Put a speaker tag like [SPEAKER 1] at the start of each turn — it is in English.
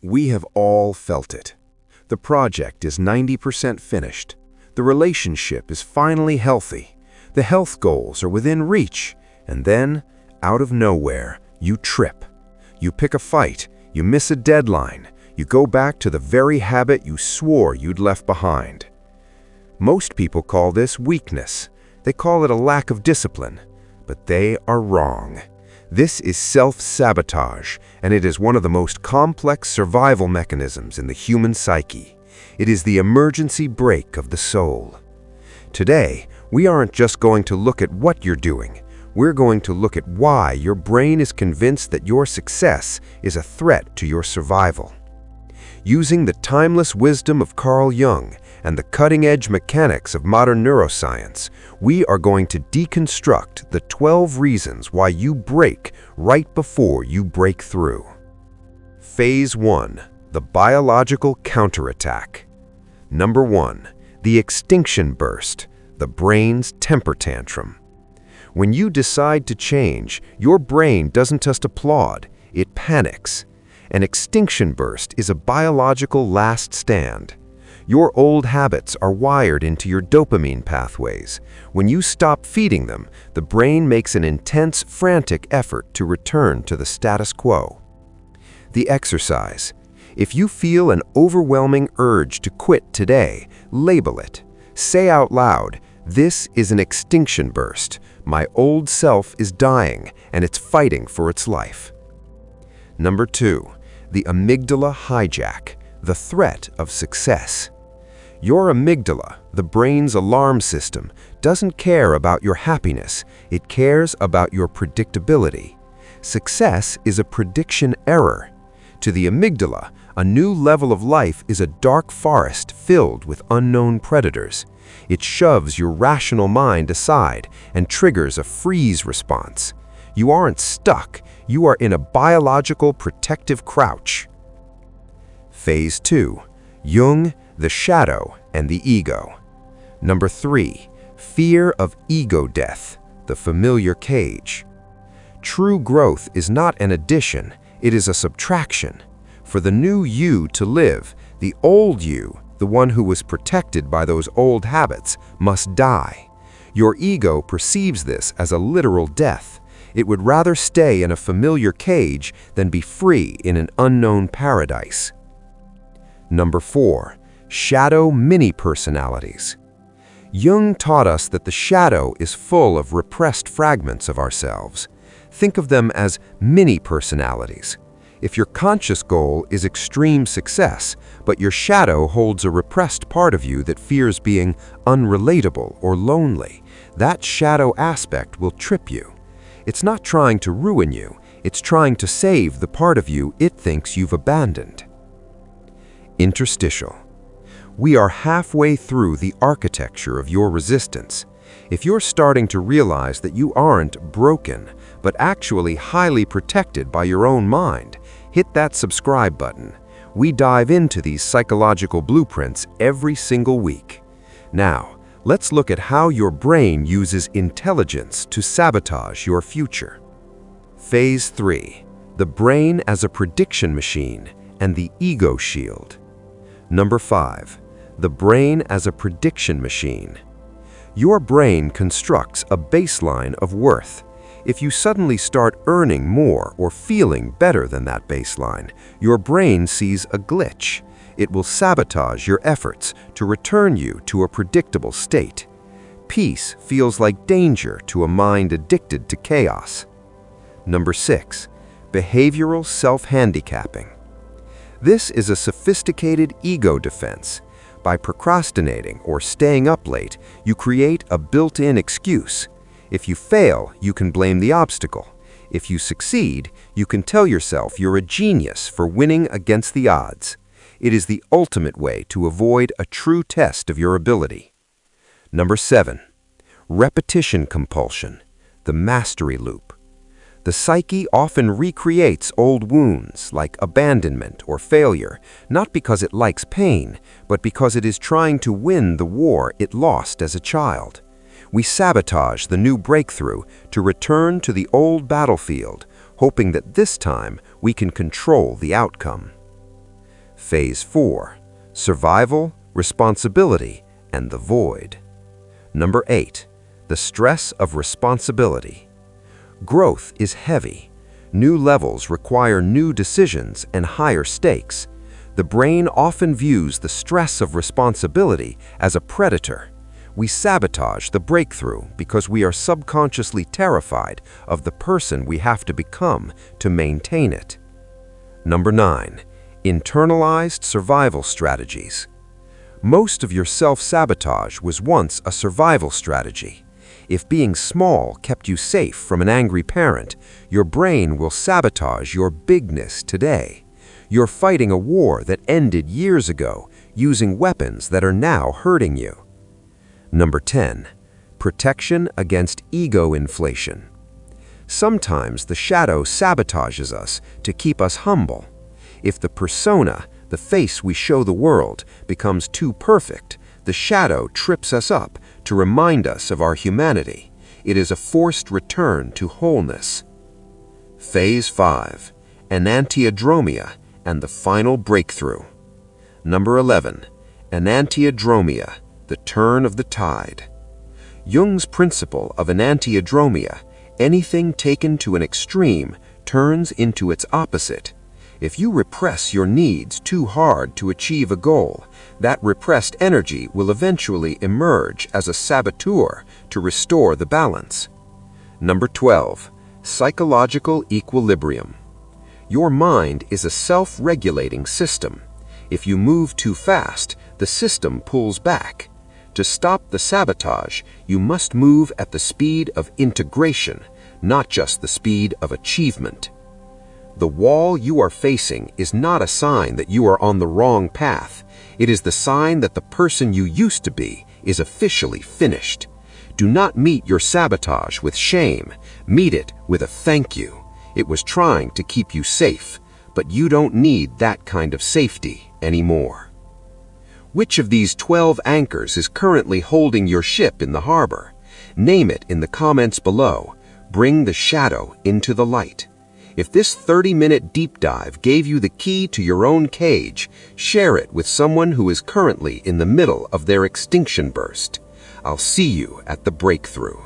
[SPEAKER 1] We have all felt it. The project is 90% finished. The relationship is finally healthy. The health goals are within reach. And then, out of nowhere, you trip. You pick a fight. You miss a deadline. You go back to the very habit you swore you'd left behind. Most people call this weakness. They call it a lack of discipline. But they are wrong. This is self-sabotage, and it is one of the most complex survival mechanisms in the human psyche. It is the emergency brake of the soul. Today, we aren't just going to look at what you're doing. We're going to look at why your brain is convinced that your success is a threat to your survival. Using the timeless wisdom of Carl Jung and the cutting-edge mechanics of modern neuroscience, we are going to deconstruct the 12 reasons why you break right before you break through. Phase 1. The biological counterattack. Number 1. The extinction burst, the brain's temper tantrum. When you decide to change, your brain doesn't just applaud, it panics. An extinction burst is a biological last stand. Your old habits are wired into your dopamine pathways. When you stop feeding them, the brain makes an intense, frantic effort to return to the status quo. The exercise. If you feel an overwhelming urge to quit today, label it. Say out loud, "This is an extinction burst. My old self is dying, and it's fighting for its life." Number 2. The amygdala hijack, the threat of success. Your amygdala, the brain's alarm system, doesn't care about your happiness. It cares about your predictability. Success is a prediction error. To the amygdala, a new level of life is a dark forest filled with unknown predators. It shoves your rational mind aside and triggers a freeze response. You aren't stuck. You are in a biological protective crouch. Phase 2. Jung, the shadow, and the ego. Number 3. Fear of ego death, the familiar cage. True growth is not an addition, it is a subtraction. For the new you to live, the old you, the one who was protected by those old habits, must die. Your ego perceives this as a literal death. It would rather stay in a familiar cage than be free in an unknown paradise. Number 4. Shadow mini-personalities. Jung taught us that the shadow is full of repressed fragments of ourselves. Think of them as mini-personalities. If your conscious goal is extreme success, but your shadow holds a repressed part of you that fears being unrelatable or lonely, that shadow aspect will trip you. It's not trying to ruin you, it's trying to save the part of you it thinks you've abandoned. Interstitial. We are halfway through the architecture of your resistance. If you're starting to realize that you aren't broken, but actually highly protected by your own mind, hit that subscribe button. We dive into these psychological blueprints every single week. Now, let's look at how your brain uses intelligence to sabotage your future. Phase 3. The brain as a prediction machine and the ego shield. Number 5. The brain as a prediction machine. Your brain constructs a baseline of worth. If you suddenly start earning more or feeling better than that baseline, your brain sees a glitch. It will sabotage your efforts to return you to a predictable state. Peace feels like danger to a mind addicted to chaos. Number 6. Behavioral self-handicapping. This is a sophisticated ego defense. By procrastinating or staying up late, you create a built-in excuse. If you fail, you can blame the obstacle. If you succeed, you can tell yourself you're a genius for winning against the odds. It is the ultimate way to avoid a true test of your ability. Number 7. Repetition compulsion, the mastery loop. The psyche often recreates old wounds like abandonment or failure, not because it likes pain, but because it is trying to win the war it lost as a child. We sabotage the new breakthrough to return to the old battlefield, hoping that this time we can control the outcome. Phase 4. Survival, responsibility, and the void. Number 8. The stress of responsibility. Growth is heavy. New levels require new decisions and higher stakes. The brain often views the stress of responsibility as a predator. We sabotage the breakthrough because we are subconsciously terrified of the person we have to become to maintain it. Number 9. Internalized survival strategies. Most of your self-sabotage was once a survival strategy. If being small kept you safe from an angry parent, your brain will sabotage your bigness today. You're fighting a war that ended years ago, using weapons that are now hurting you. Number 10. Protection against ego inflation. Sometimes the shadow sabotages us to keep us humble. If the persona, the face we show the world, becomes too perfect, the shadow trips us up to remind us of our humanity. It is a forced return to wholeness. Phase 5. Enantiodromia and the final breakthrough. Number 11. Enantiodromia, the turn of the tide. Jung's principle of enantiodromia, anything taken to an extreme turns into its opposite. If you repress your needs too hard to achieve a goal, that repressed energy will eventually emerge as a saboteur to restore the balance. Number 12. Psychological equilibrium. Your mind is a self-regulating system. If you move too fast, the system pulls back. To stop the sabotage, you must move at the speed of integration, not just the speed of achievement. The wall you are facing is not a sign that you are on the wrong path. It is the sign that the person you used to be is officially finished. Do not meet your sabotage with shame. Meet it with a thank you. It was trying to keep you safe, but you don't need that kind of safety anymore. Which of these 12 anchors is currently holding your ship in the harbor? Name it in the comments below. Bring the shadow into the light. If this 30-minute deep dive gave you the key to your own cage, share it with someone who is currently in the middle of their extinction burst. I'll see you at the breakthrough.